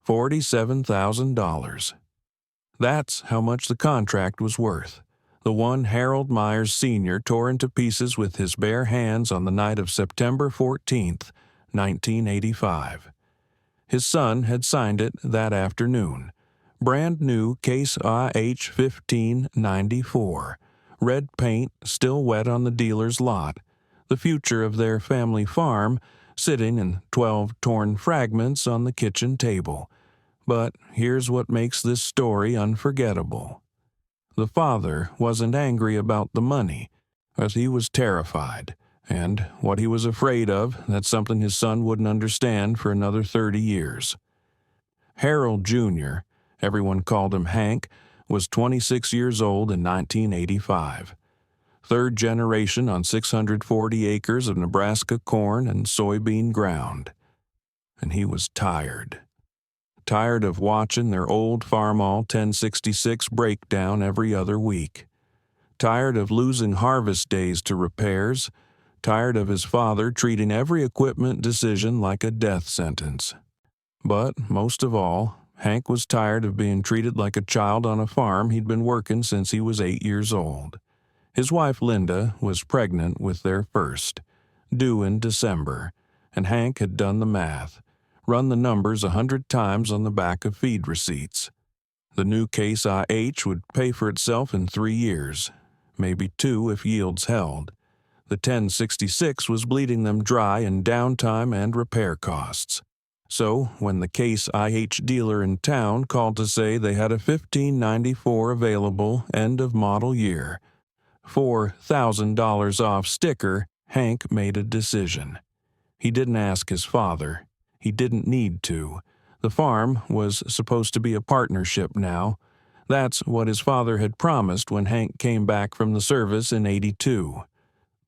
$47,000. That's how much the contract was worth. The one Harold Meyers Sr. tore into pieces with his bare hands on the night of September 14th, 1985. His son had signed it that afternoon. Brand new Case IH 1594. Red paint still wet on the dealer's lot. The future of their family farm sitting in 12 torn fragments on the kitchen table. But here's what makes this story unforgettable. The father wasn't angry about the money, but he was terrified. And what he was afraid of, that's something his son wouldn't understand for another 30 years. Harold Jr., everyone called him Hank, was 26 years old in 1985. Third generation on 640 acres of Nebraska corn and soybean ground. And he was tired. Tired of watching their old Farmall 1066 break down every other week. Tired of losing harvest days to repairs. Tired of his father treating every equipment decision like a death sentence. But, most of all, Hank was tired of being treated like a child on a farm he'd been working since he was 8 years old. His wife Linda was pregnant with their first, due in December, and Hank had done the math, run the numbers 100 times on the back of feed receipts. The new Case IH would pay for itself in 3 years, maybe 2 if yields held. The 1066 was bleeding them dry in downtime and repair costs. So, when the Case IH dealer in town called to say they had a 1594 available end of model year, $4,000 off sticker, Hank made a decision. He didn't ask his father. He didn't need to. The farm was supposed to be a partnership now. That's what his father had promised when Hank came back from the service in '82.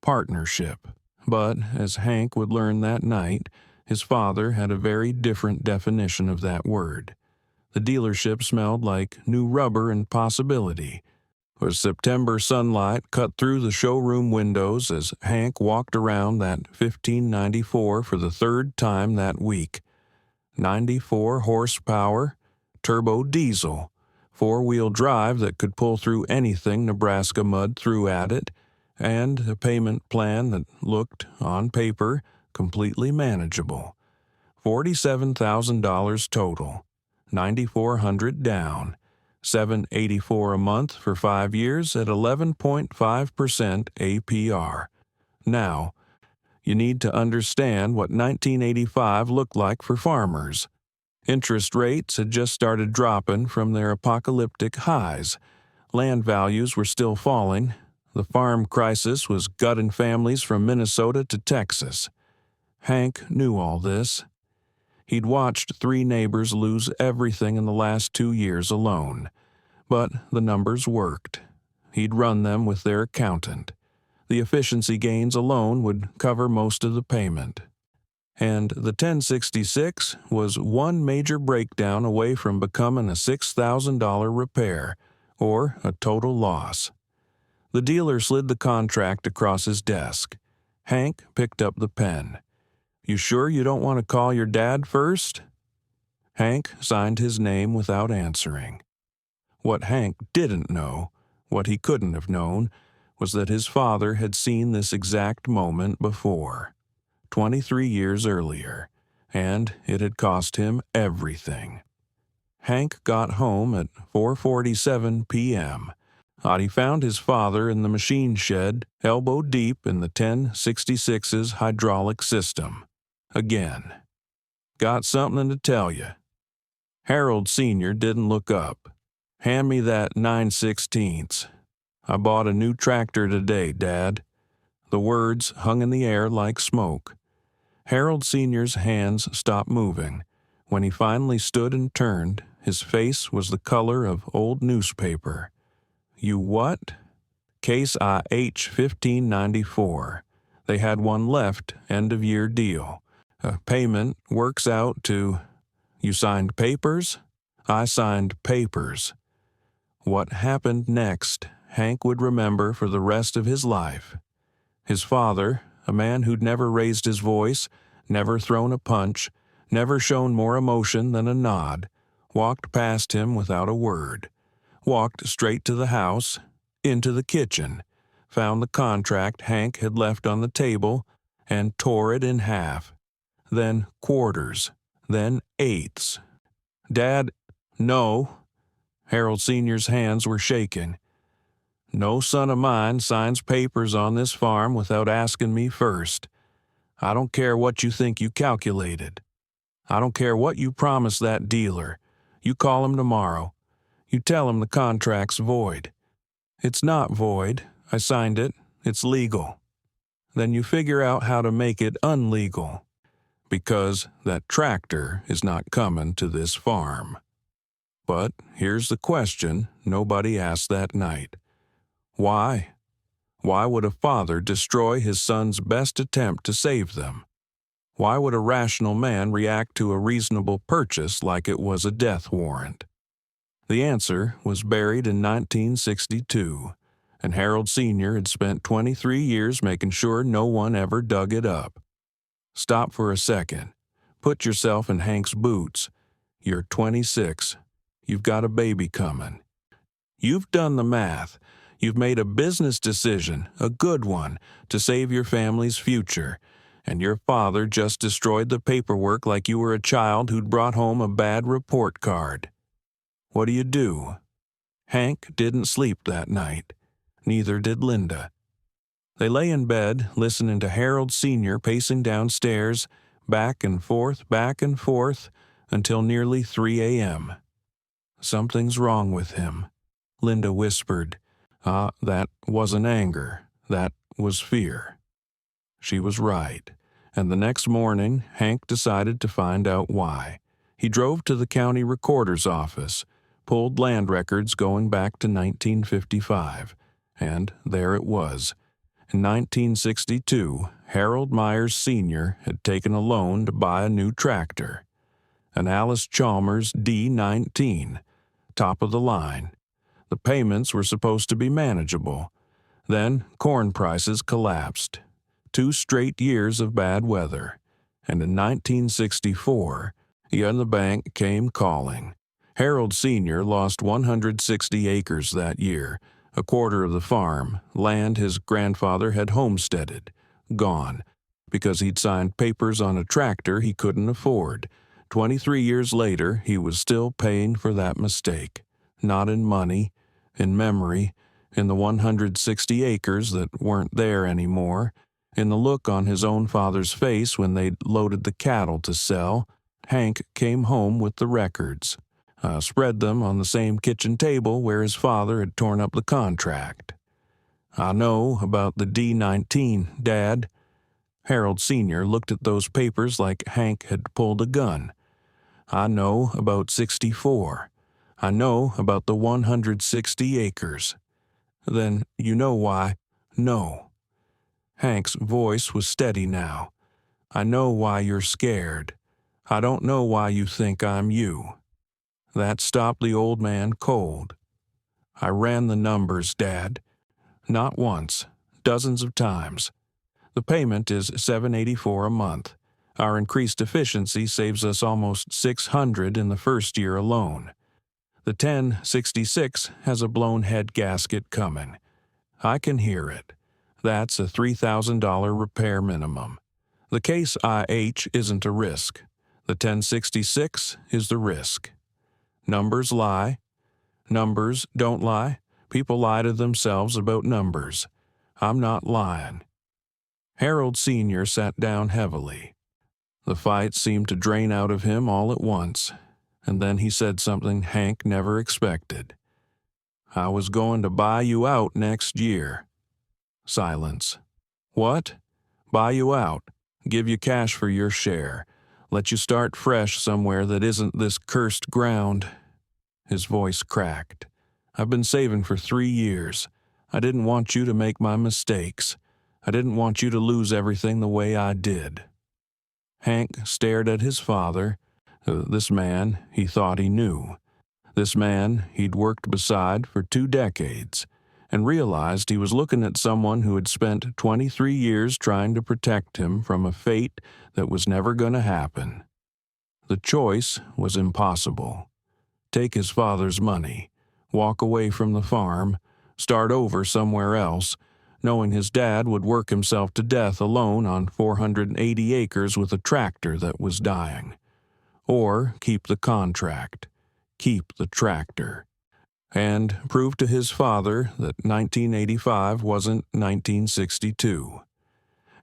Partnership. But, as Hank would learn that night, his father had a very different definition of that word. The dealership smelled like new rubber and possibility. The September sunlight cut through the showroom windows as Hank walked around that 1594 for the third time that week. 94 horsepower, turbo diesel, four-wheel drive that could pull through anything Nebraska mud threw at it, and a payment plan that looked, on paper, completely manageable. $47,000 total, $9,400 down, $784 a month for 5 years at 11.5% APR. Now, you need to understand what 1985 looked like for farmers. Interest rates had just started dropping from their apocalyptic highs. Land values were still falling. The farm crisis was gutting families from Minnesota to Texas. Hank knew all this. He'd watched 3 neighbors lose everything in the last 2 years alone. But the numbers worked. He'd run them with their accountant. The efficiency gains alone would cover most of the payment. And the 1066 was one major breakdown away from becoming a $6,000 repair, or a total loss. The dealer slid the contract across his desk. Hank picked up the pen. "You sure you don't want to call your dad first?" Hank signed his name without answering. What Hank didn't know, what he couldn't have known, was that his father had seen this exact moment before, 23 years earlier, and it had cost him everything. Hank got home at 4:47 p.m. He found his father in the machine shed, elbow deep in the 1066's hydraulic system. Again. "Got something to tell you." Harold Sr. didn't look up. "Hand me that 9/16. I bought a new tractor today, Dad." The words hung in the air like smoke. Harold Sr.'s hands stopped moving. When he finally stood and turned, his face was the color of old newspaper. "You what?" "Case IH 1594. They had one left, end-of-year deal. Payment works out to—" "You signed papers?" "I signed papers." What happened next, Hank would remember for the rest of his life. His father, a man who'd never raised his voice, never thrown a punch, never shown more emotion than a nod, walked past him without a word, walked straight to the house, into the kitchen, found the contract Hank had left on the table, and tore it in half, then quarters, then eighths. "Dad, no." Harold Sr.'s hands were shaking. "No son of mine signs papers on this farm without asking me first. I don't care what you think you calculated. I don't care what you promised that dealer. You call him tomorrow. You tell him the contract's void. It's not void. I signed it. It's legal. Then you figure out how to make it unlegal. Because that tractor is not coming to this farm." But here's the question nobody asked that night. Why? Why would a father destroy his son's best attempt to save them? Why would a rational man react to a reasonable purchase like it was a death warrant? The answer was buried in 1962, and Harold Sr. had spent 23 years making sure no one ever dug it up. Stop for a second. Put yourself in Hank's boots. You're 26. You've got a baby coming. You've done the math. You've made a business decision, a good one, to save your family's future, and your father just destroyed the paperwork like you were a child who'd brought home a bad report card. What do? Hank didn't sleep that night. Neither did Linda. They lay in bed, listening to Harold Sr. pacing downstairs, back and forth, until nearly 3 a.m. "Something's wrong with him," Linda whispered. That wasn't anger. That was fear. She was right, and the next morning Hank decided to find out why. He drove to the county recorder's office, pulled land records going back to 1955, and there it was. In 1962, Harold Meyers Sr. had taken a loan to buy a new tractor, an Alice Chalmers D19, top of the line. The payments were supposed to be manageable. Then corn prices collapsed. 2 straight years of bad weather. And in 1964, the bank came calling. Harold Sr. lost 160 acres that year, a quarter of the farm, land his grandfather had homesteaded, gone, because he'd signed papers on a tractor he couldn't afford. 23 years later, he was still paying for that mistake. Not in money, in memory, in the 160 acres that weren't there anymore, in the look on his own father's face when they'd loaded the cattle to sell. Hank came home with the records, spread them on the same kitchen table where his father had torn up the contract. "I know about the D19, Dad." Harold Sr. looked at those papers like Hank had pulled a gun. "I know about 64. I know about the 160 acres. Then you know why?" "No." Hank's voice was steady now. "I know why you're scared. I don't know why you think I'm you." That stopped the old man cold. "I ran the numbers, Dad. Not once, dozens of times. The payment is $784 a month. Our increased efficiency saves us almost $600 in the first year alone. The 1066 has a blown head gasket coming. I can hear it. That's a $3,000 repair minimum. The case IH isn't a risk. The 1066 is the risk. Numbers lie. Numbers don't lie. People lie to themselves about numbers. I'm not lying." Harold Sr. sat down heavily. The fight seemed to drain out of him all at once, and then he said something Hank never expected. "I was going to buy you out next year." Silence. "What?" "Buy you out. Give you cash for your share. Let you start fresh somewhere that isn't this cursed ground." His voice cracked. "I've been saving for 3 years. I didn't want you to make my mistakes. I didn't want you to lose everything the way I did." Hank stared at his father. This man he thought he knew. This man he'd worked beside for 2 decades, and realized he was looking at someone who had spent 23 years trying to protect him from a fate that was never going to happen. The choice was impossible. Take his father's money, walk away from the farm, start over somewhere else, knowing his dad would work himself to death alone on 480 acres with a tractor that was dying. Or keep the contract, keep the tractor, and prove to his father that 1985 wasn't 1962.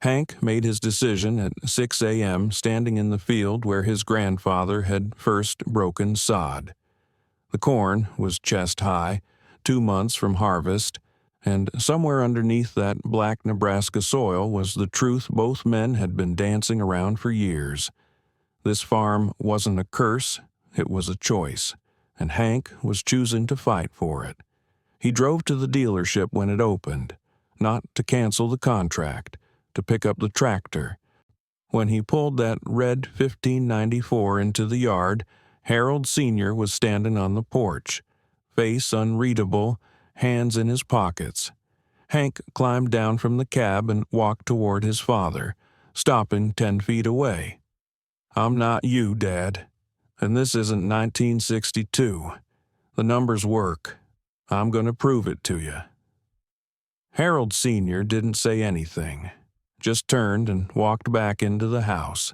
Hank made his decision at 6 a.m. standing in the field where his grandfather had first broken sod. The corn was chest high, 2 months from harvest, and somewhere underneath that black Nebraska soil was the truth both men had been dancing around for years. This farm wasn't a curse, it was a choice, and Hank was choosing to fight for it. He drove to the dealership when it opened, not to cancel the contract, to pick up the tractor. When he pulled that red 1594 into the yard, Harold Sr. was standing on the porch, face unreadable, hands in his pockets. Hank climbed down from the cab and walked toward his father, stopping 10 feet away. "I'm not you, Dad, and this isn't 1962. The numbers work. I'm going to prove it to you." Harold Sr. didn't say anything, just turned and walked back into the house.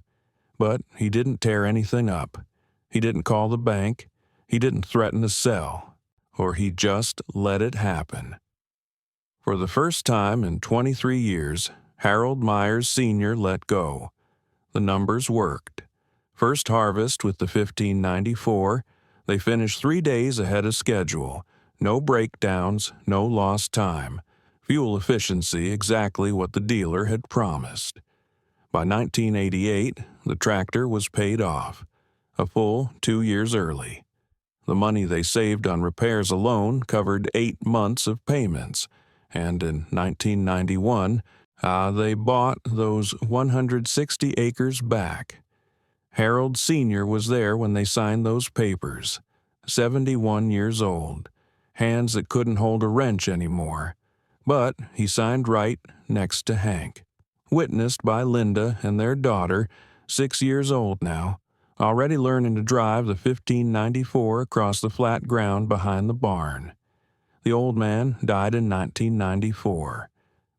But he didn't tear anything up. He didn't call the bank. He didn't threaten to sell. Or he just let it happen. For the first time in 23 years, Harold Meyers Sr. let go. The numbers worked. First harvest with the 1594, they finished 3 days ahead of schedule. No breakdowns, no lost time. Fuel efficiency exactly what the dealer had promised. By 1988, the tractor was paid off, a full 2 years early. The money they saved on repairs alone covered 8 months of payments, and in 1991, they bought those 160 acres back. Harold Sr. was there when they signed those papers, 71 years old, hands that couldn't hold a wrench anymore. But he signed right next to Hank, witnessed by Linda and their daughter, 6 years old now, already learning to drive the 1594 across the flat ground behind the barn. The old man died in 1994,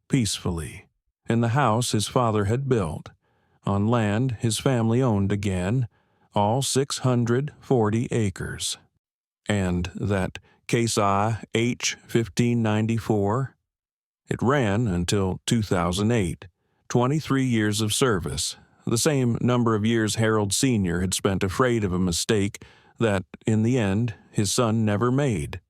peacefully, in the house his father had built, on land his family owned again, all 640 acres. And that Case I H-1594? It ran until 2008, 23 years of service, the same number of years Harold Sr. had spent afraid of a mistake that, in the end, his son never made.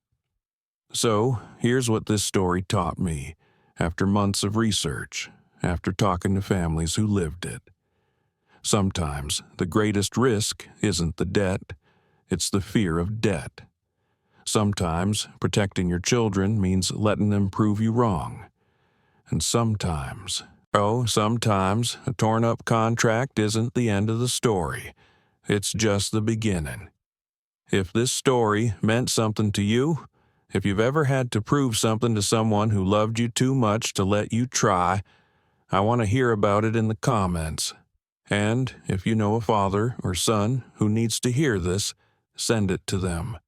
So, here's what this story taught me, after months of research, after talking to families who lived it. Sometimes the greatest risk isn't the debt, it's the fear of debt. Sometimes protecting your children means letting them prove you wrong. And sometimes a torn-up contract isn't the end of the story. It's just the beginning. If this story meant something to you, if you've ever had to prove something to someone who loved you too much to let you try, I want to hear about it in the comments. And if you know a father or son who needs to hear this, send it to them.